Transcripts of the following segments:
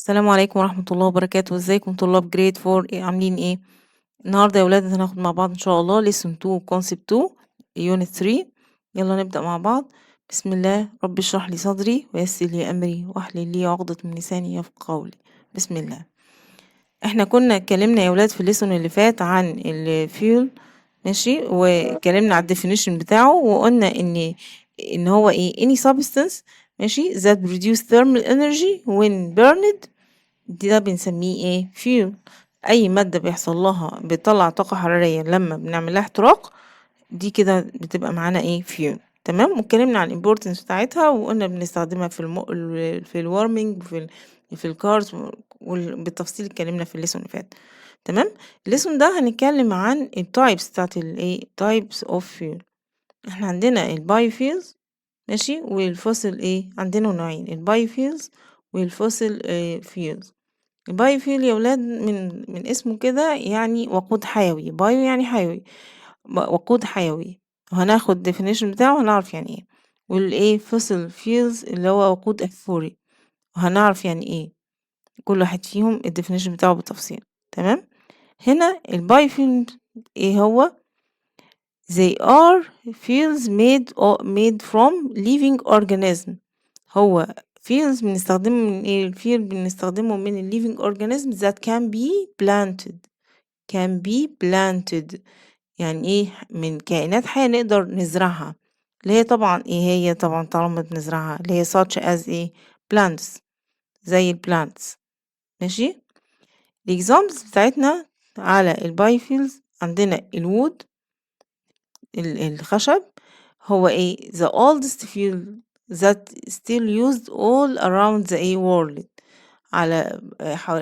السلام عليكم ورحمة الله وبركاته، ازيكم طلاب جريد 4 عاملين ايه؟ النهارده يا ولاد هناخد مع بعض ان شاء الله lesson 2 concept 2 unit 3. يلا نبدأ مع بعض. بسم الله. رب اشرح لي صدري ويسر لي امري واحلل لي عقدة من لساني يفقهوا قولي. بسم الله. احنا كنا اتكلمنا يا ولاد في الليسون اللي فات عن الفيول، ماشي، واتكلمنا على الديفينيشن بتاعه وقلنا ان هو ايه any substance، ماشي، that produce thermal energy when burned، ده بنسميه ايه fuel. اي مادة بيحصل لها بتطلع طاقة حرارية لما بنعمل لها احتراق، دي كده بتبقى معانا ايه fuel. تمام. واتكلمنا عن الامبورتنس بتاعتها وقلنا بنستخدمها في الوارمنج في الكارز بالتفصيل اتكلمنا في الليسون اللي فات. تمام. الليسون ده هنتكلم عن التايبس بتاعت الايه تايبس اوف fuel. احنا عندنا الباي فيلز، ماشي، والفوسل ايه عندنا نوعين الباي فيلز والفوسل فيلز. البايو فيول يا ولاد من اسمه كده يعني وقود حيوي. بايو يعني حيوي، وقود حيوي، وهناخد definition بتاعه وهنعرف يعني ايه. والايه fossil fuels اللي هو وقود احفوري، وهنعرف يعني ايه كل واحد فيهم الديفينيشن بتاعه بالتفصيل. تمام. هنا البايو فيول ايه هو؟ they are fuels made from living organism. هو fuels بنستخدمه من ايه؟ الفيول بنستخدمه من ال living organisms that can be planted. يعني ايه؟ من كائنات حية نقدر نزرعها، اللي هي طبعا ايه هي؟ طبعا طالما بنزرعها اللي هي such as ايه plants، زي ال plants. ماشي. الإكزامبلز بتاعتنا على البايفيلز عندنا الوود، الخشب، هو ايه the oldest fuel that still used all around the world. على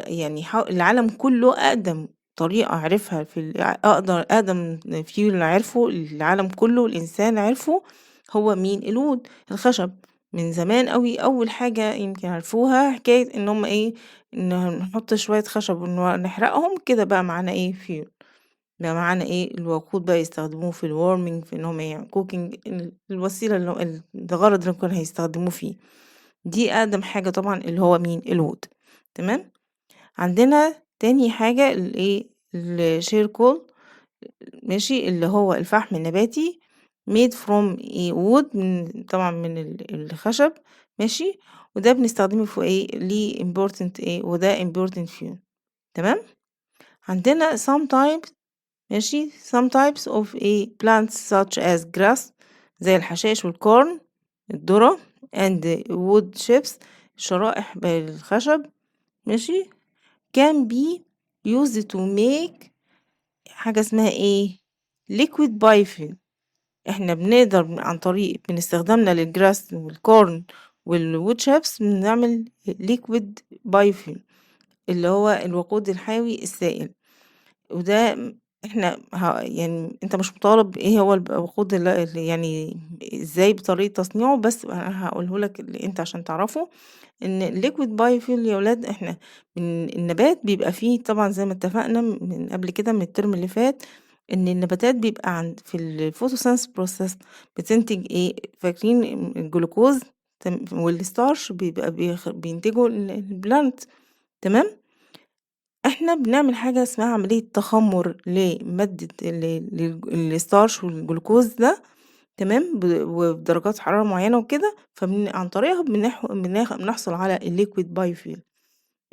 يعني العالم كله أقدم طريقة عرفها أقدم فيول عرفه العالم كله، الإنسان عرفه، هو مين؟ الوود، الخشب. من زمان قوي أول حاجة يمكن عرفوها حكاية إن هم إيه، إن نحط شوية خشب ونحرقهم كده بقى معانا إيه فيول، بقى معانا ايه الوقود بقى يستخدموه في الوارمنج، في انهم يعني كوكينج، الوسيلة الغرض اللي كانوا هيستخدموه فيه. دي اقدم حاجة طبعا اللي هو مين؟ الوود. تمام. عندنا تاني حاجة الايه الشيركول، ماشي، اللي هو الفحم النباتي made from wood، طبعا من الخشب، ماشي، وده بنستخدمه في ايه ليه important ايه وده important fuel. تمام. عندنا sometimes، ماشي، some types of plants such as grass زي الحشائش والكورن، الذرة، and wood chips، شرائح بالخشب، ماشي، can be used to make حاجة اسمها ايه liquid biofuel. احنا بنقدر عن طريق من استخدامنا للجراس والكورن والwood chips بنعمل liquid biofuel اللي هو الوقود الحيوي السائل. وده إحنا يعني أنت مش مطالب إيه هو الوقود اللي يعني إزاي بطريقة تصنيعه، بس أنا هاقوله لك اللي أنت عشان تعرفه إن الliquid biofuel يا ولاد إحنا من النبات بيبقى فيه طبعًا زي ما اتفقنا من قبل كده من الترم اللي فات، إن النباتات بيبقى في الphotosynthesis process بتنتج إيه، فاكرين الجلوكوز والstarch بيبقى بينتجوا الplant. تمام. إحنا بنعمل حاجة اسمها عملية تخمُّر لمادة الstarch والجلوكوز ده، تمام، وبدرجات حرارة معيّنة وكده، عن طريقها بنحصل على الliquid biofuel.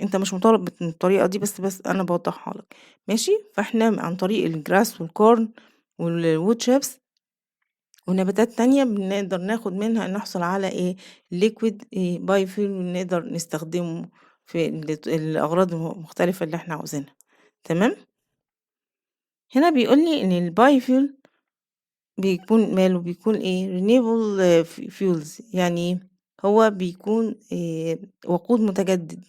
أنت مش مطالب بالطريقة دي، بس أنا باوضّحها لك، ماشي. فإحنا عن طريق الgrass والcorn والwood chips ونباتات تانية بنقدر ناخد منها نحصل على إيه liquid biofuel نقدر نستخدمه في الأغراض المختلفة اللي إحنا عاوزينها. تمام. هنا بيقول لي إن البايوفيول بيكون ماله بيكون إيه renewable fuels. يعني إيه؟ هو بيكون وقود متجدد.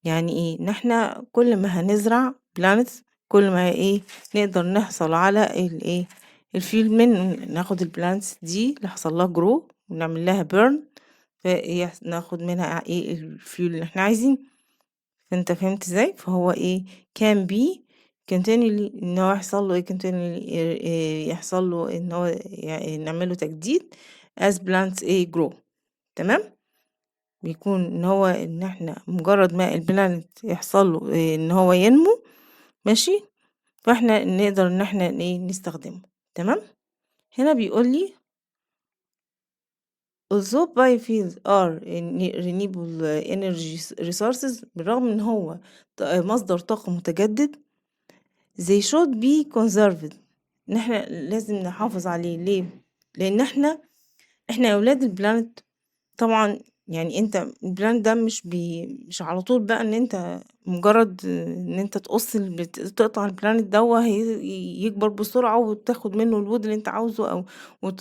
يعني إيه؟ إن إحنا كل ما هنزرع plants كل ما إيه نقدر نحصل على الإيه الفيول منه، ناخد البلانتس دي اللي حصل لها جرو ونعمل لها burn ناخد منها إيه الفيول اللي إحنا عايزينه. فأنت فهمت إزاي؟ فهو إيه can be continually إن هو يحصل له إيه continually يحصل له إن هو نعمل له تجديد as plants grow. تمام. بيكون إن إحنا مجرد ما الplanet يحصل له إن هو ينمو ماشي، فإحنا نقدر إن إحنا نستخدمه، تمام؟ هنا بيقول لي although biofuels are renewable energy resources، بالرغم إن هو مصدر طاقة متجدد they should be conserved، إن إحنا لازم نحافظ عليه. ليه؟ لأن إحنا يا ولاد البلانت طبعًا، يعني أنت البلان ده مش على طول بقى إن أنت مجرد إن أنت تقطع البلانت دوّة يكبر بسرعة وتاخد منه الwood اللي أنت عاوزه، أو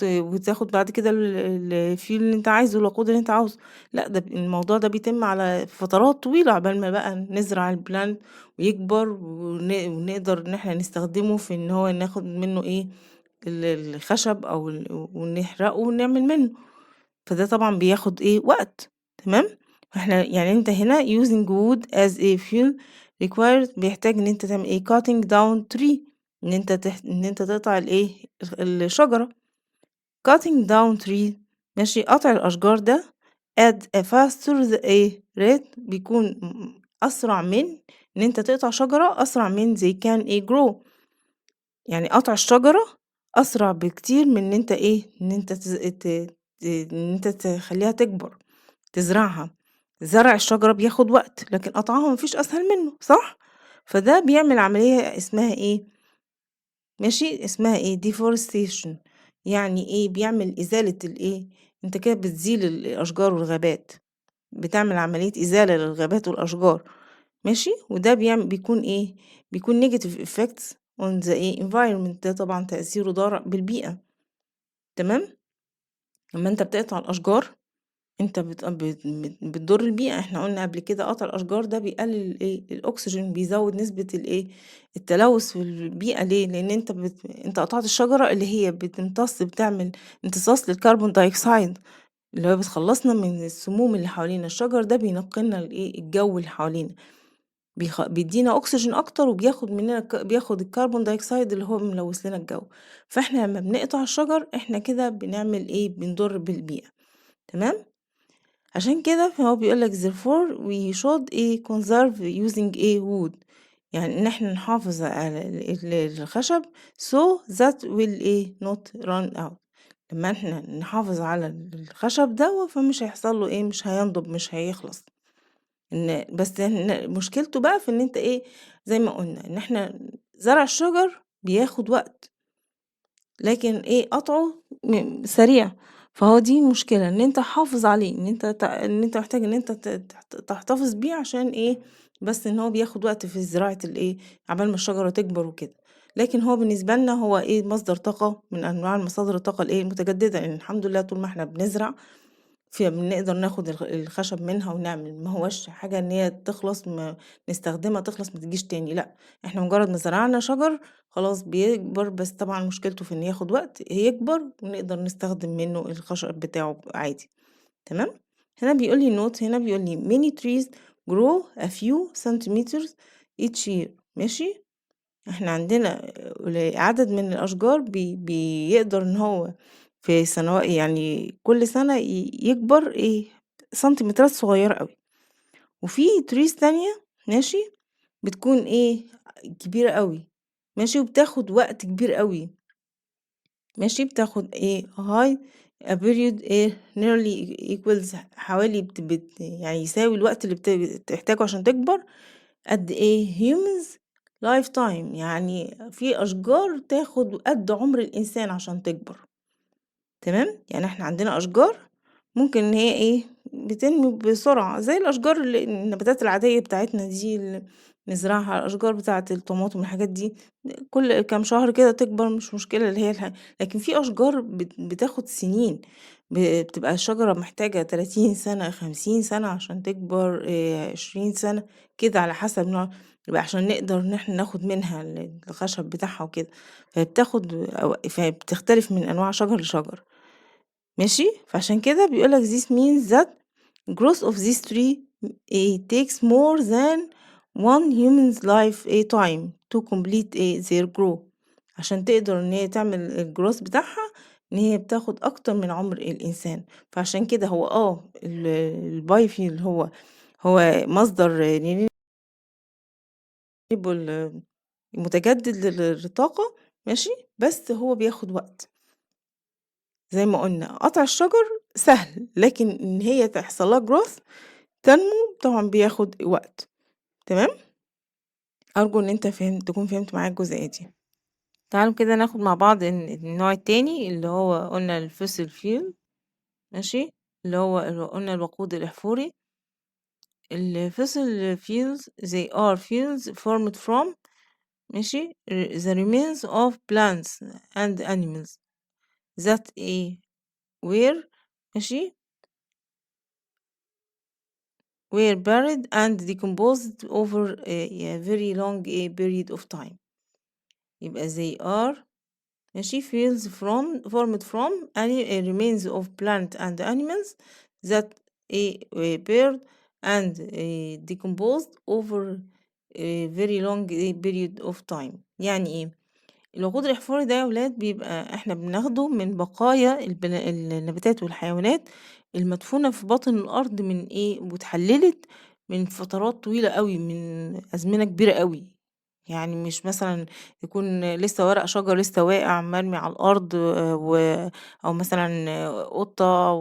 وتاخد بعد كده الfuel اللي أنت عايزه، الوقود اللي أنت عاوزه. لأ، ده الموضوع ده بيتم على فترات طويلة عقبال ما بقى نزرع البلانت ويكبر ونقدر إن إحنا نستخدمه في إن هو ناخد منه الخشب أو ونحرقه ونعمل منه. فده طبعًا بياخد وقت، تمام؟ فإحنا يعني أنت هنا using wood as a fuel requires، بيحتاج إن أنت تعمل cutting down tree، إن أنت تقطع الشجرة. cutting down tree ماشي، قطع الأشجار ده at a faster rate، بيكون أسرع من إن أنت تقطع شجرة، أسرع من they can grow. يعني قطع الشجرة أسرع بكتير من إن أنت إن أنت إن أنت تخلّيها تكبر، تزرعها. زرع الشجرة بياخد وقت، لكن قطعها ما فيش أسهل منه، صح؟ فده بيعمل عملية اسمها ماشي، اسمها deforestation، يعني بيعمل إزالة أنت كده بتزيل الأشجار والغابات، بتعمل عملية إزالة للغابات والأشجار، ماشي؟ وده بيكون بيكون negative effects on the environment، ده طبعًا تأثيره ضار بالبيئة، تمام؟ لمّا أنت بتقطع الأشجار أنت بتضر البيئة. إحنا قُلنا قبل كده قطع الأشجار ده بيقلل الأكسجين، بيزوّد نسبة التلوث في البيئة. ليه؟ لإن أنت قطعت الشجرة اللي هي بتعمل امتصاص للكربون دايوكسيد، اللي هو بتخلّصنا من السموم اللي حوالينا. الشجر ده بينقّي لنا الجو اللي حوالينا، بيدّينا أكسجين أكتر، وبياخد مننا بياخد الكربون دايوكسيد اللي هو ملوث لنا الجو. فإحنا لمّا بنقطع الشجر إحنا كده بنعمل بنضر بالبيئة، تمام؟ عشان كده فهو بيقول لك therefore we should conserve using wood، يعني إن إحنا نحافظ على الخشب so that will not run out. لما إحنا نحافظ على الخشب ده فمش هيحصل له مش هينضب، مش هيخلص. بس مشكلته بقى في إن أنت زي ما قلنا إن إحنا زرع الشجر بياخد وقت، لكن قطعه سريع. فهو دي مشكلة إن أنت حافظ عليه، إن أنت محتاج إن أنت تحتفظ بيه عشان بس إن هو بياخد وقت في زراعة عقبال ما الشجرة تكبر وكده. لكن هو بالنسبة لنا هو مصدر طاقة من أنواع مصادر الطاقة المتجددة، لأن الحمد لله طول ما إحنا بنزرع بنقدر ناخد الخشب منها ونعمل، ما هوّاش حاجة إن هي تخلص نستخدمها تخلص ما تجيش تاني، لأ، إحنا مجرد ما زرعنا شجر خلاص بيكبر، بس طبعًا مشكلته في إن ياخد وقت يكبر ونقدر نستخدم منه الخشب بتاعه عادي، تمام؟ هنا بيقول لي note، هنا بيقول لي many trees grow a few centimeters each year، ماشي؟ إحنا عندنا عدد من الأشجار بيقدر إن هو في يعني كل سنة يكبر سنتيمترات صغيرة أوي. وفي trees تانية ماشي بتكون كبيرة أوي، ماشي، وبتاخد وقت كبير أوي، ماشي، بتاخد high a period nearly equals، حوالي يعني يساوي الوقت اللي بتحتاجه عشان تكبر قد humans lifetime، يعني في أشجار تاخد قد عمر الإنسان عشان تكبر، تمام؟ يعني إحنا عندنا أشجار ممكن إن هي بتنمو بسرعة زي الأشجار النباتات العادية بتاعتنا دي اللي نزرعها، الأشجار بتاعة الطماطم والحاجات دي كل كام شهر كده تكبر، مش مشكلة اللي هي لكن في أشجار بتاخد سنين، بتبقى الشجرة محتاجة 30 سنة 50 سنة عشان تكبر، 20 سنة كده على حسب نوع، يبقى عشان نقدر إن إحنا ناخد منها الخشب بتاعها وكده، فبتختلف من أنواع شجر لشجر، ماشي. فعشان كده بيقول لك this means that growth of this tree takes more than one human's life time to complete their growth. عشان تقدر ان هي تعمل الجروث بتاعها إن هي بتاخد أكتر من عمر الإنسان، فعشان كده هو البايوفيول هو مصدر renewable متجدد للطاقة، ماشي، بس هو بياخد وقت. زي ما قلنا قطع الشجر سهل، لكن إن هي تحصل لها growth تنمو طبعا بياخد وقت. تمام، أرجو إن أنت تكون فهمت معايا الجزئية دي. تعالوا كده ناخد مع بعض النوع التاني اللي هو قلنا الفوسيل فيول، ماشي، اللي هو قلنا الوقود الأحفوري. الفوسيل fuels they are fuels formed from، ماشي، the remains of plants and animals that were، ماشي، were buried and decomposed over a very long period of time. يبقى they are، ماشي، fuels formed from any remains of plant and animals that were buried and decomposed over a very long period of time. يعني ايه؟ الوقود الأحفوري ده يا ولاد بيبقى احنا بناخده من بقايا النباتات والحيوانات المدفونة في باطن الأرض من واتحللت من فترات طويلة قوي، من أزمنة كبيرة قوي. يعني مش مثلا يكون لسه ورق شجر لسه واقع مرمي على الأرض أو مثلا قطة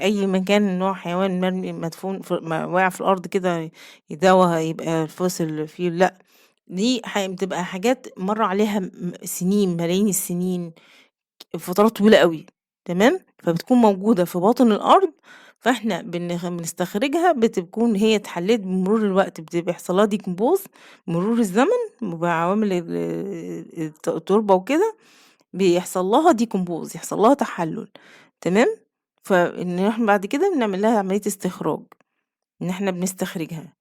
أي مكان نوع حيوان مرمي مدفون واقع في الأرض كده يدوها يبقى فوسيل فيه، لأ، دي بتبقى حاجات مَر عليها سنين، ملايين السنين، فترات طويلة أوي، تمام، فبتكون موجودة في باطن الأرض، فإحنا بنستخرجها، بتكون هي اتحلّلت بمرور الوقت، بيحصل لها decompose بمرور الزمن وبعوامل التربة وكده، بيحصل لها decompose، يحصل لها تحلُّل، تمام، فإن إحنا بعد كده بنعمل لها عملية استخراج، إن إحنا بنستخرجها.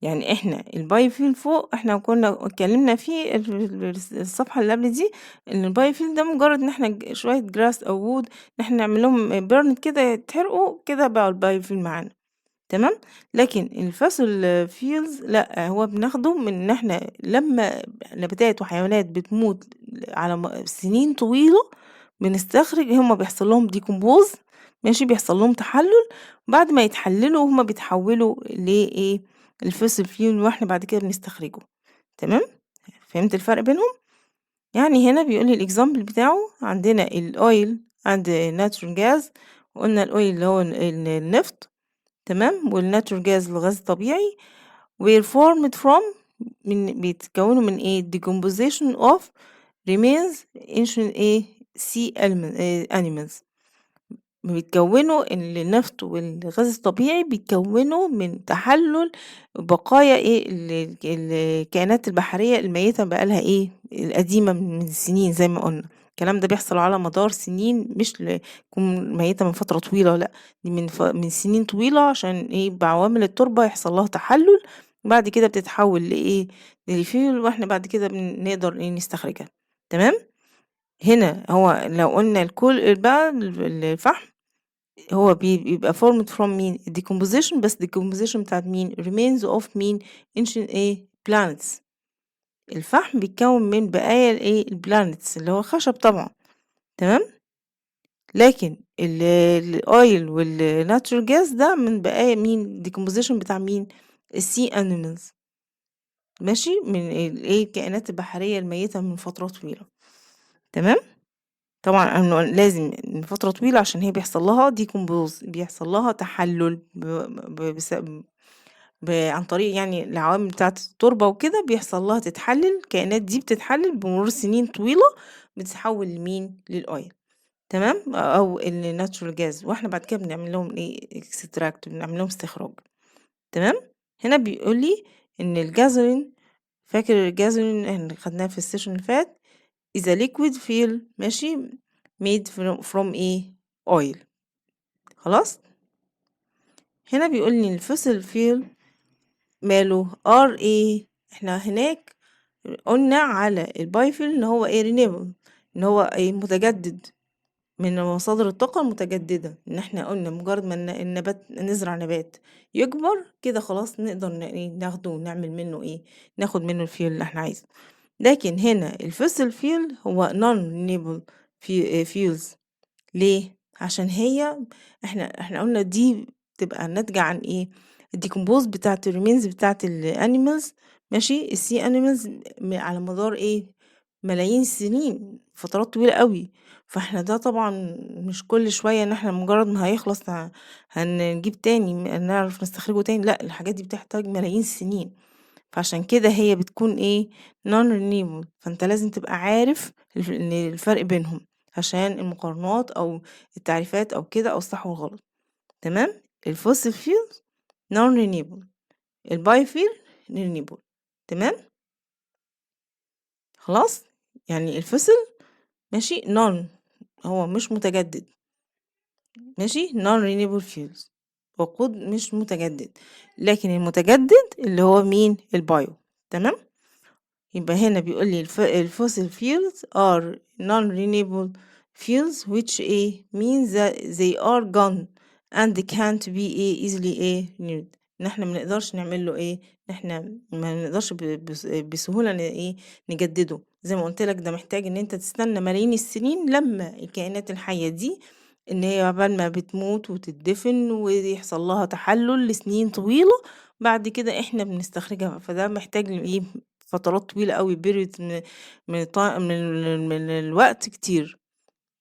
يعني إحنا البايوفيل فوق إحنا كنا اتكلمنا فيه الصفحة اللي قبل دي، إن البايوفيل ده مجرد إن إحنا شوية جراس أو وود إن إحنا نعمل لهم بيرن كده يتحرقوا كده بقوا البايوفيل معانا، تمام. لكن الفossil fuels لأ، هو بناخده من إن إحنا لما نباتات وحيوانات بتموت على سنين طويلة بنستخرج، هما بيحصل لهم decompose، ماشي، بيحصل لهم تحلل، بعد ما يتحللوا هما بيتحولوا الfossil fuel واحنا بعد كده بنستخرجه، تمام. فهمت الفرق بينهم؟ يعني هنا بيقول لي الإكزامبل بتاعه عندنا الأويل and natural gas، وقلنا الأويل اللي هو النفط، تمام، والناتشورال جاز الغاز الطبيعي were formed from، بيتكونوا من decomposition of remains ancient sea animals. بيتكونوا النفط والغاز الطبيعي بيتكونوا من تحلل بقايا الكائنات البحرية الميتة بقالها القديمة من السنين. زي ما قلنا الكلام ده بيحصل على مدار سنين، مش تكون ميتة من فترة طويلة، لا، دي من سنين طويلة، عشان بعوامل التربة يحصل لها تحلل، وبعد كده بتتحول للفيول، واحنا بعد كده بنقدر نستخرجها، تمام. هنا هو لو قلنا الكل بقى الفحم هو بيبقى formed from مين decomposition، بس decomposition بتاعت مين remains of مين ancient planets. الفحم بيتكون من بقايا البلانتس اللي هو خشب طبعا، تمام. لكن الاويل والناتشورال جاز ده من بقايا مين decomposition بتاع مين السي animals، ماشي، من الكائنات البحرية الميتة من فترة طويلة، تمام. طبعا انه لازم من فترة طويلة عشان هي بيحصل لها ديكومبوز، بيحصل لها تحلل عن طريق يعني العوامل بتاعة التربة وكده، بيحصل لها تتحلل، الكائنات دي بتتحلل بمرور سنين طويلة، بتتحول لمين للأويل، تمام، أو الناتشورال جاز، واحنا بعد كده بنعمل لهم اكستراكت، بنعمل لهم استخراج، تمام. هنا بيقول لي ان الجازولين، فاكر الجازولين احنا خدناه في السيشن اللي فات is a liquid fuel، ماشي، made from oil. خلاص. هنا بيقول لي الفوسيل فيول ماله احنا هناك قلنا على البايفيل ان هو renewable، ان هو متجدد، من مصادر الطاقة المتجددة، ان احنا قلنا مجرد ما النبات نزرع نبات يكبر كده خلاص نقدر ناخده ونعمل منه ناخد منه الفيول اللي احنا عايزه. لكن هنا الفوسيل فيول هو non renewable fuels. ليه؟ عشان هي إحنا قُلنا دي بتبقى ناتجة عن إيه، الdecompose بتاعة الremains بتاعة الanimals ماشي، الsea animals على مدار إيه، ملايين السنين، فترات طويلة أوي، فإحنا ده طبعًا مش كل شوية إن إحنا مجرد ما هيخلص هنجيب تاني نعرف نستخرجه تاني، لأ الحاجات دي بتحتاج ملايين السنين، فعشان كده هي بتكون إيه non renewable، فأنت لازم تبقى عارف إن الفرق بينهم، عشان المقارنات أو التعريفات أو كده أو الصح والغلط، تمام؟ الfossil fuels non renewable، الbiofuel renewable، تمام؟ خلاص؟ يعني الfossil ماشي non هو مش متجدد ماشي non renewable fuels، وقود مش متجدد، لكن المتجدد اللي هو مين؟ البايو، تمام؟ يبقى هنا بيقول لي الfossil fuels are non-renewable fuels which means that they are gone and can't be easily renewed. إن إحنا منقدرش نعمل له إن إحنا ما نقدرش بسهولة نجدده، زي ما قلت لك ده محتاج إن أنت تستنى ملايين السنين لما الكائنات الحية دي إن هي عقبال ما بتموت وتدفن ويحصل لها تحلل لسنين طويلة، بعد كده إحنا بنستخرجها، فده محتاج فترات طويلة أوي period من الوقت كتير،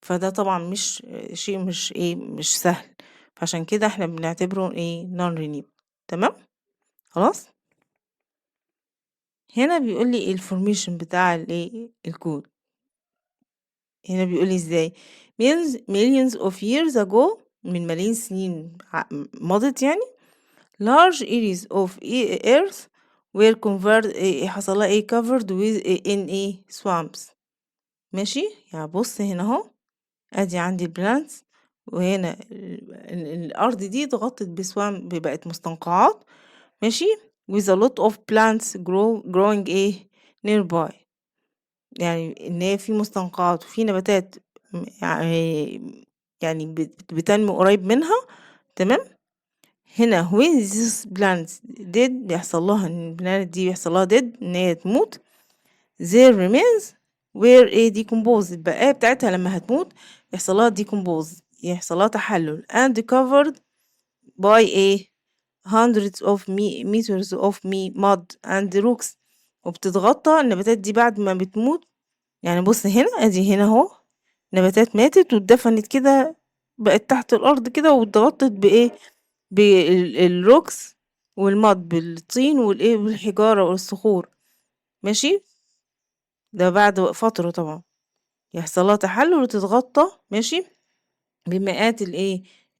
فده طبعًا مش شيء مش سهل، فعشان كده إحنا بنعتبره non renewable، تمام، خلاص؟ هنا بيقول لي الformation بتاع الكون، هنا بيقول لي إزاي millions of years ago من ملايين السنين مضت يعني large areas of earth were حصل لها covered with in swamps. ماشي، يعني بص هنا اهو ادي عندي البلانتس، وهنا الارض دي اتغطت بسوام بقت مستنقعات، ماشي with a lot of plants growing nearby، يعني ان هي في مستنقعات وفي نباتات يعني بتنمو قريب منها، تمام. هنا when these plants dead بيحصل لها ان البلانت دي بيحصل لها dead ان هي تموت، their remains were decomposed، البقايا بتاعتها لما هتموت يحصل لها decompose، يحصل لها تحلل and covered by hundreds of meters of mud and rocks، وبتتغطى النباتات دي بعد ما بتموت، يعني بص هنا ادي هنا اهو نباتات ماتت واتدفنت كده بقت تحت الارض كده واتغطت بالروكس والمد بالطين والحجارة والصخور، ماشي، ده بعد فترة طبعا يحصل لها تحلل وتتغطى ماشي بمئات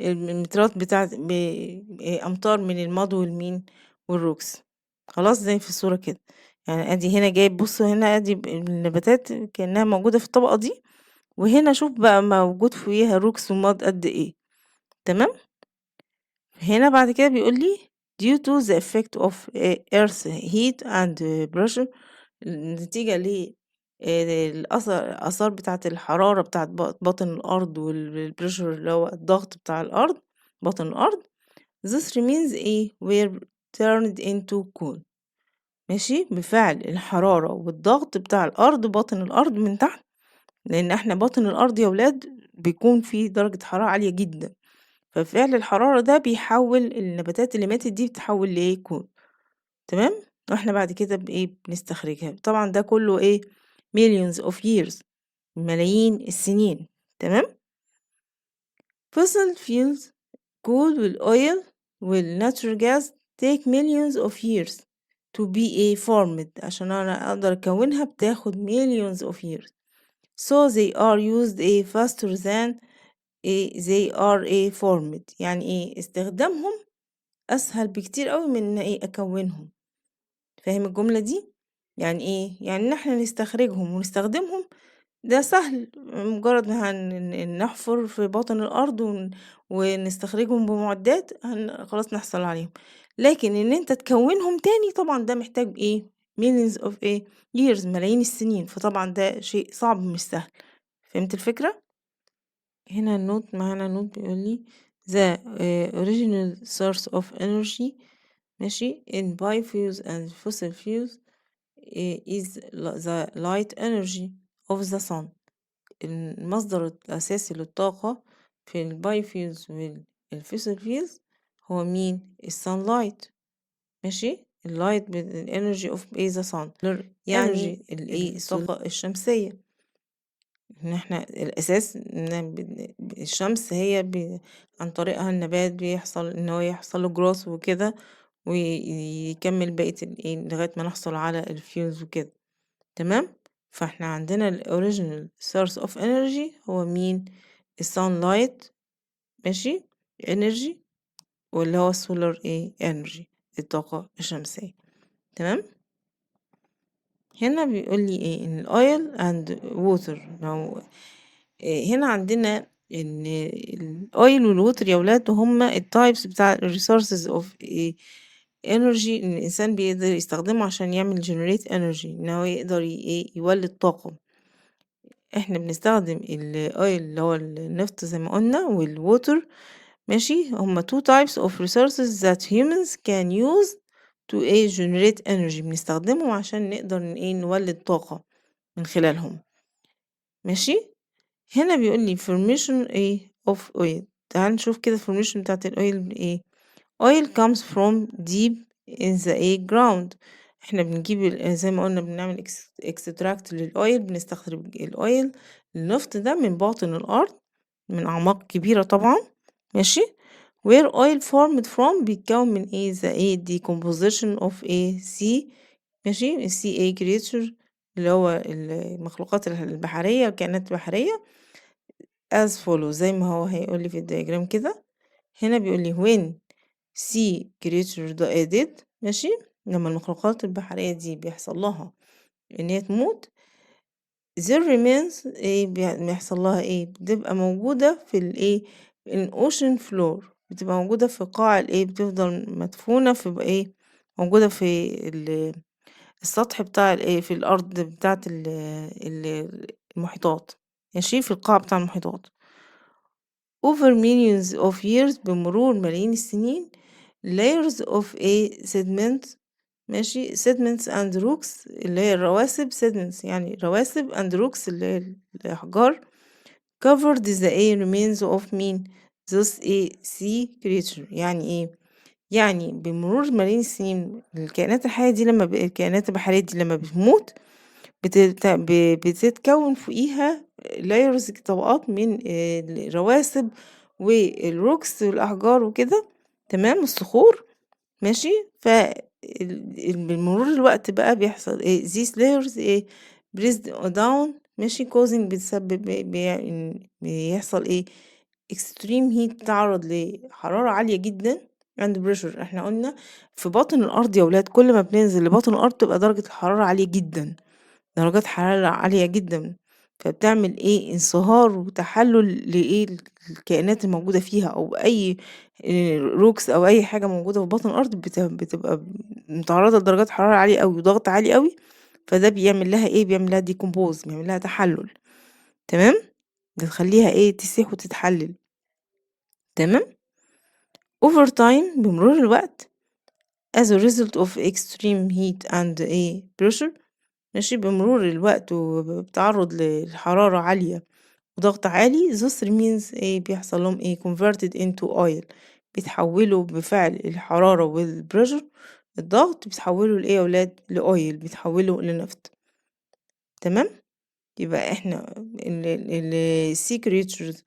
المترات بتاعت بأمتار من المض والمين والروكس، خلاص زي في الصورة كده، يعني ادي هنا جايب بصوا هنا ادي النباتات كأنها موجودة في الطبقة دي، وهنا شوف بقى موجود فيها روكس ومض قد ايه، تمام. هنا بعد كده بيقول لي due to the effect of earth heat and pressure، نتيجة الآثار بتاعة الحرارة بتاعة باطن الأرض والبريشر اللي هو الضغط بتاع الأرض باطن الأرض this remains were turned into coal، ماشي، بفعل الحرارة والضغط بتاع الأرض باطن الأرض من تحت، لأن احنا باطن الأرض يا ولاد بيكون فيه درجة حرارة عالية جدا، ففعل الحرارة ده بيحول النباتات اللي ماتت دي بتحول كول، تمام، واحنا بعد كده بنستخرجها، طبعا ده كله millions of years ملايين السنين، تمام. fossil fuels coal والoil والnatural gas take millions of years to be formed، عشان انا اقدر اكونها بتاخد millions of years so they are used faster than they are formed، يعني استخدامهم اسهل بكتير قوي من ان اكونهم، فاهم الجملة دي؟ يعني يعني ان احنا نستخرجهم ونستخدمهم ده سهل، مجرد ما نحفر في باطن الارض ونستخرجهم بمعدات خلاص نحصل عليهم، لكن ان انت تكونهم تاني طبعا ده محتاج millions of years ملايين السنين، فطبعا ده شيء صعب مش سهل، فهمت الفكرة؟ هنا معانا نوت بيقول لي the original source of energy ماشي in biofuels and fossil fuels is the light energy of the sun، المصدر الأساسي للطاقة في البايوفيلز والفيسل فيلز هو مين؟ السانلايت. ماشي، اللايت الانرجي اوف ذا صن، يعني الطاقة الشمسية. ان احنا الاساس ان الشمس هي عن طريقها النبات بيحصل ان هو يحصل له جروث وكده، ويكمل بقية لغاية ما نحصل على الفيوز وكده. تمام. فاحنا عندنا الاوريجينال سورس اوف انرجي هو مين؟ السان لايت. ماشي، انرجي، واللي هو السولار انرجي، الطاقة الشمسية. تمام. هنا بيقول لي ان الاويل اند ووتر. لو هنا عندنا ان الاويل والووتر يا ولاد هما التايبس بتاع الريسورسز اوف انرجي ان الانسان بيقدر يستخدمه عشان يعمل جنريت انرجي، ان هو يقدر يولد طاقة. احنا بنستخدم الاويل اللي هو النفط زي ما قلنا، والووتر ماشي، هما two types of resources that humans can use to generate energy. بنستخدمهم عشان نقدر نولد طاقة من خلالهم. ماشي. هنا بيقول لي formation of oil. تعال نشوف كده formation بتاعت الاويل oil comes from deep in the ground. احنا بنجيب زي ما قلنا بنعمل extract للاويل، بنستخرج الاويل النفط ده من باطن الارض، من اعماق كبيرة طبعا. ماشي. where oil formed from بيتكون من the decomposition of sea. ماشي، ال sea creature اللي هو المخلوقات البحرية، الكائنات البحرية as follows زي ما هو هيقول لي في الدياجرام كده. هنا بيقول لي when sea creature dead. ماشي، لما المخلوقات البحرية دي بيحصل لها ان هي تموت، there remains بيحصل لها بتبقى موجودة في ocean floor، بتبقى موجودة في قاع بتفضل مدفونة في موجودة في السطح بتاع في الأرض بتاعة المحيطات. ماشي، في القاع بتاع المحيطات over millions of years، بمرور ملايين السنين. layers of sediments. ماشي، sediments and rocks اللي هي الرواسب، sediments يعني رواسب and rocks اللي هي الأحجار. covered the remains of مين؟ those sea creature. يعني يعني بمرور ملايين السنين الكائنات الحية دي الكائنات البحرية دي لما بتموت بتتكون فوقيها layers، طبقات من الرواسب والروكس والأحجار وكده. تمام، الصخور. ماشي. بمرور الوقت بقى بيحصل these layers pressed down. ماشي، causing بتسبب بيحصل extreme heat، تعرض لحرارة عالية جدا and pressure. احنا قلنا في باطن الأرض يا ولاد كل ما بننزل لباطن الأرض تبقى درجة الحرارة عالية جدا، درجات حرارة عالية جدا، فبتعمل انصهار وتحلل الكائنات الموجودة فيها، أو أي روكس أو أي حاجة موجودة في باطن الأرض بتبقى متعرضة لدرجات حرارة عالية أوي وضغط عالي أوي، فده بيعمل لها بيعمل لها ديكومبوز، بيعمل لها تحلل. تمام، بتخليها تسيح وتتحلل. تمام. over time بمرور الوقت as a result of extreme heat and pressure. ماشي، بمرور الوقت وبتعرض لحرارة عالية وضغط عالي those remains بيحصل لهم converted into oil، بيتحولوا بفعل الحرارة والبريشر، الضغط، بيتحولوا يا ولاد لأويل، بيتحولوا لنفط. تمام. يبقى احنا السي كريتشرز،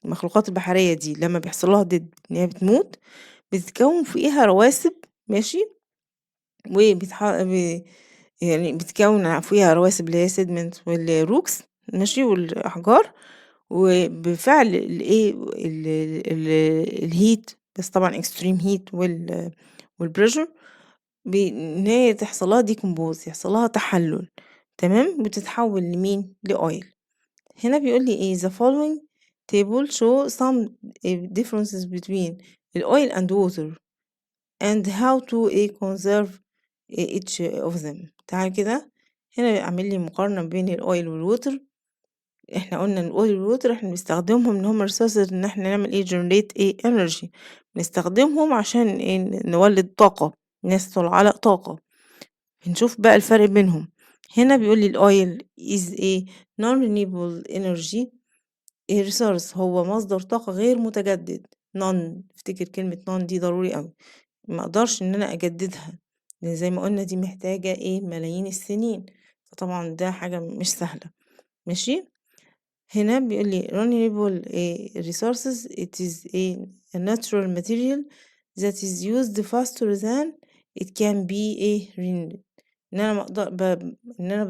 المخلوقات البحرية دي لما بيحصل لها ديد ان هي بتموت، بتتكون فوقيها رواسب. ماشي، يعني بتكون فيها رواسب اللي هي سيدمنت والروكس. ماشي، والأحجار، وبفعل الهيت، بس طبعا اكستريم هيت والبريشر، ان هي تحصل لها ديكومبوز، يحصل لها تحلل. تمام، بتتحول لمين؟ لأويل. هنا بيقول لي the following table show some differences between oil and water and how to conserve each of them. تعال كده، هنا اعمل لي مقارنة بين الاويل والووتر. احنا قلنا الاويل والووتر احنا بنستخدمهم ان هم ريسورسز، ان احنا نعمل جنريت انرجي، بنستخدمهم عشان نولد طاقة، نحصل على طاقة. نشوف بقى الفرق بينهم. هنا بيقول لي الoil is a non-renewable energy resource، هو مصدر طاقة غير متجدد. non، افتكر كلمة non دي ضروري أوي، ما اقدرش ان انا اجددها، لان زي ما قلنا دي محتاجة ايه ملايين السنين، فطبعا ده حاجة مش سهلة. ماشي. هنا بيقول لي renewable resources it is a natural material that is used faster than it can be renewed، ان انا مقدر ان انا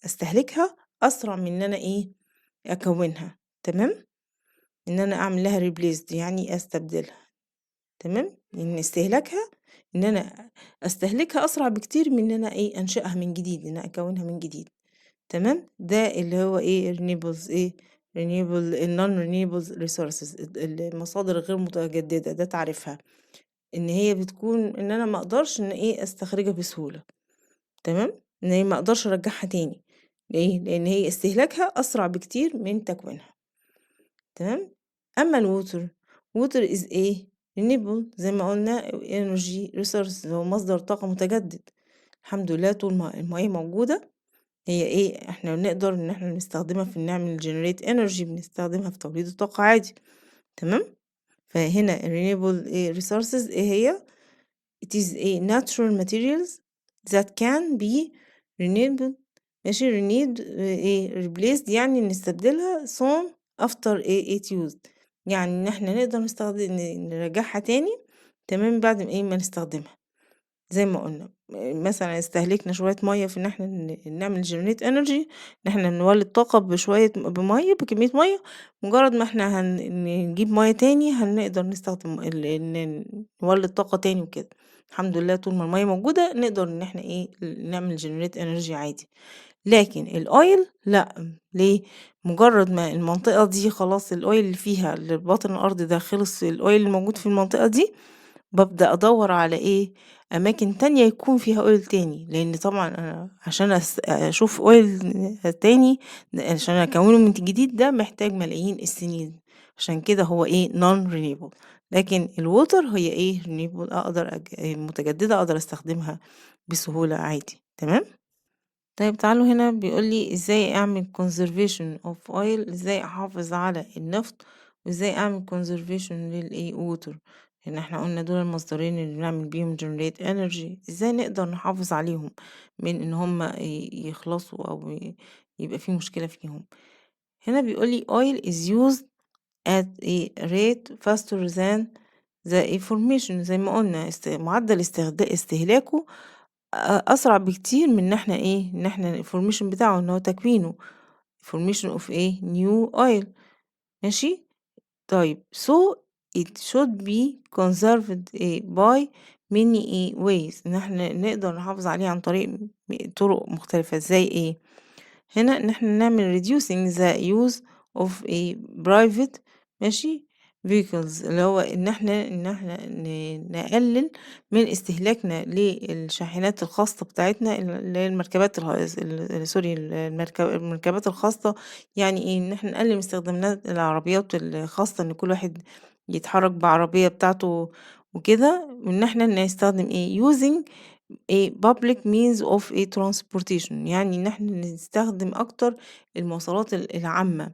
بستهلكها اسرع من ان انا اكونها. تمام. ان انا اعمل لها replaced يعني استبدلها. تمام. ان استهلاكها ان انا استهلكها اسرع بكتير من ان انا انشئها من جديد، ان انا اكونها من جديد. تمام. ده اللي هو renewables renewable non renewable resources، المصادر الغير متجددة، ده تعريفها ان هي بتكون ان انا ما اقدرش ان استخرجها بسهولة. تمام. ان هي ما اقدرش ارجعها تاني. ليه؟ لان هي استهلاكها اسرع بكتير من تكوينها. تمام. اما الووتر، ووتر is renewable زي ما قلنا energy resource، هو مصدر طاقة متجدد. الحمد لله طول ما المياه موجودة هي احنا نقدر ان احنا نستخدمها في نعمل generate energy، بنستخدمها في توليد الطاقة عادي. تمام. فهنا renewable resources هي it is a natural materials that can be renewed. ماشي. renewed replaced يعني نستبدلها soon after it used، يعني ان احنا نقدر نرجعها تاني. تمام. بعد ما نستخدمها. زي ما قلنا مثلا استهلكنا شوية مية في ان احنا نعمل generate energy، ان احنا نولد طاقة بكمية مية، مجرد ما احنا نجيب مية تاني هنقدر نستخدم نولد طاقة تاني وكده. الحمد لله طول ما المية موجودة نقدر ان احنا نعمل generate energy عادي. لكن الاويل لا. ليه؟ مجرد ما المنطقة دي خلاص الاويل اللي فيها اللي باطن الارض ده خلص، الاويل الموجود في المنطقة دي بابدأ أدوّر على أماكن تانية يكون فيها oil تاني، لإن طبعًا أنا عشان أشوف oil تاني عشان أكوّنه من جديد ده محتاج ملايين السنين، عشان كده هو non renewable. لكن الwater هي renewable، أقدر متجددة، أقدر أستخدمها بسهولة عادي. تمام؟ طيب تعالوا هنا بيقول لي إزاي أعمل conservation of oil، إزاي أحافظ على النفط، وإزاي أعمل conservation water، لأن احنا قلنا دول المصدرين اللي بنعمل بيهم generate energy، إزاي نقدر نحافظ عليهم من إن هم يخلصوا أو يبقى في مشكلة فيهم. هنا بيقول لي oil is used at a rate faster than the information، زي ما قلنا معدل استهلاكه أسرع بكتير من إن إحنا إن إحنا الformation بتاعه إن هو تكوينه formation of new oil. ماشي. طيب so it should be conserved by many ways، إن إحنا نقدر نحافظ عليه عن طرق مختلفة. إزاي هنا إن إحنا نعمل reducing the use of a private ماشي vehicles، اللي هو إن إحنا نقلل من استهلاكنا للشاحنات الخاصة بتاعتنا اللي هي المركبات سوري المركبات الخاصة. يعني إن إحنا نقلل من استخدامنا العربيات الخاصة، إن كل واحد يتحرك بعربية بتاعته وكده، وإن إحنا نستخدم using a public means of a transportation، يعني إن إحنا نستخدم أكتر المواصلات العامة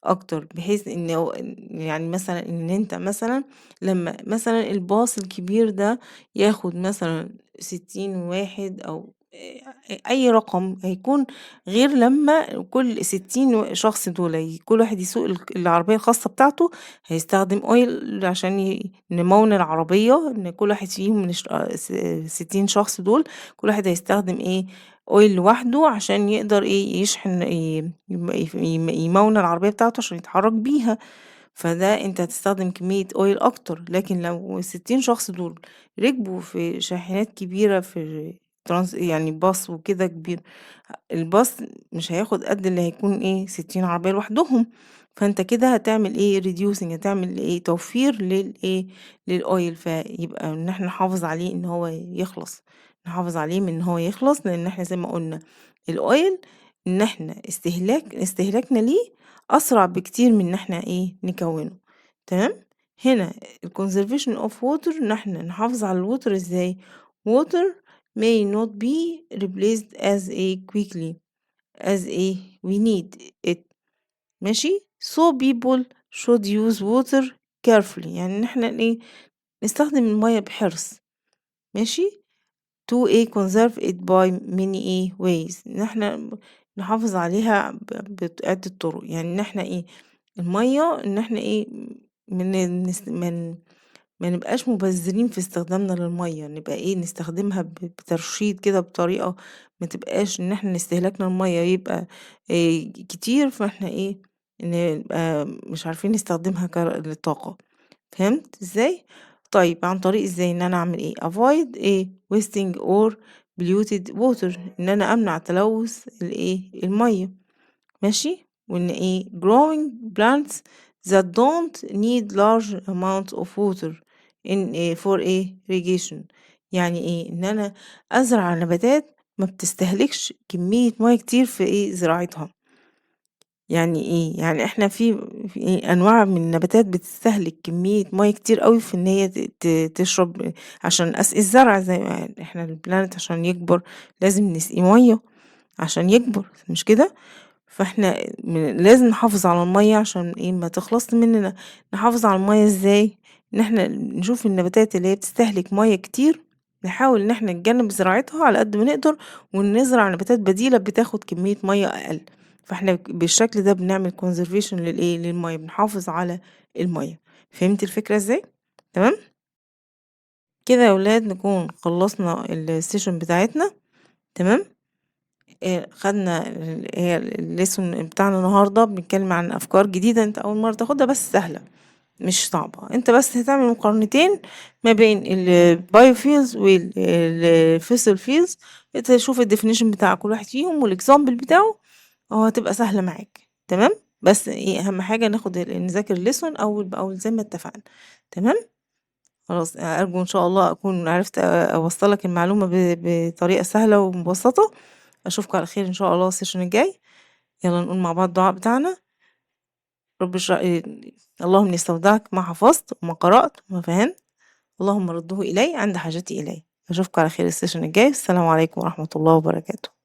أكتر، بحيث يعني مثلا إن أنت مثلا لما مثلا الباص الكبير ده ياخد مثلا 60 واحد أو أي رقم هيكون، غير لما كل 60 شخص دول كل واحد يسوق العربية الخاصة بتاعته، هيستخدم اويل عشان نمون العربية، إن كل واحد فيهم من 60 شخص دول كل واحد هيستخدم اويل لوحده عشان يقدر يشحن يمون العربية بتاعته عشان يتحرك بيها. فده انت هتستخدم كمية اويل اكتر. لكن لو 60 شخص دول ركبوا في شاحنات كبيرة في يعني باص وكده كبير، الباص مش هياخد قد اللي هيكون 60 عربية لوحدهم. فانت كده هتعمل reducing، هتعمل توفير للاويل، فيبقى ان احنا نحافظ عليه ان هو يخلص، نحافظ عليه من ان هو يخلص، لان احنا زي ما قلنا الاويل ان احنا استهلاكنا ليه اسرع بكتير من ان احنا نكونه. تمام. هنا ال conservation of water ان احنا نحافظ على الووتر ازاي. water may not be replaced as a quickly as a we need it. ماشي. so people should use water carefully، يعني إن إحنا إيه نستخدم المَيّة بحرص. ماشي. to a conserve it by many ways، إن إحنا نحافظ عليها بعدة طرق، يعني إن إحنا إيه المَيّة إن إحنا إيه من نس من ما نبقاش مبذرين في استخدامنا للمَيّة، نبقى إيه نستخدمها بترشيد كده بطريقة ما تبقاش إن إحنا استهلاكنا للمَيّة يبقى كتير، فإحنا إيه نبقى مش عارفين نستخدمها للطاقة. فهمت إزاي؟ طيب عن طريق إزاي إن أنا أعمل إيه avoid wasting or polluted water، إن أنا أمنع تلوث المَيّة. ماشي. وإن growing plants that don't need large amount of water in for irrigation، يعني إن أنا أزرع نباتات ما بتستهلكش كمية مَيّة كتير في زراعتها. يعني يعني إحنا في أنواع من النباتات بتستهلك كمية مَيّة كتير أوي في إن هي تشرب عشان أسقي الزرع، زي ما إحنا الplanet عشان يكبر لازم نسقيه مَيّة عشان يكبر، مش كده؟ فإحنا لازم نحافظ على المَيّة عشان ما تخلصش مننا. نحافظ على المَيّة إزاي؟ إن إحنا نشوف النباتات اللي هي بتستهلك مَيّة كتير، نحاول إن إحنا نتجنب زراعتها على قد ما نقدر، ونزرع نباتات بديلة بتاخد كمية مَيّة أقل. فإحنا بالشكل ده بنعمل conservation للمَيّة، بنحافظ على المَيّة. فهمتِ الفكرة إزاي؟ تمام؟ كده يا ولاد نكون خلصنا الsession بتاعتنا. تمام؟ خدنا هي الlesson بتاعنا النهارده بنتكلم عن أفكار جديدة أنت أول مرة تاخدها، بس سهلة مش صعبة. أنت بس هتعمل مقارنتين ما بين الbiofuels والfossil fuels، تشوف الdefinition بتاع كل واحد فيهم والexample بتاعه، وهتبقى سهلة معاك. تمام. بس أهم حاجة نذاكر الlesson أول بأول زي ما اتفقنا. تمام. خلاص أرجو إن شاء الله أكون عرفت أوصّل لك المعلومة بطريقة سهلة ومبسطة. أشوفكم على خير إن شاء الله الsession الجاي. يالّا نقول مع بعض الدعاء بتاعنا. رب اللهم إني استودعك ما حفظت وما قرأت وما فهمت، اللهم رُدّه إلي عند حاجتي إليه. أشوفكم على خير الsession الجاي. السلام عليكم ورحمة الله وبركاته.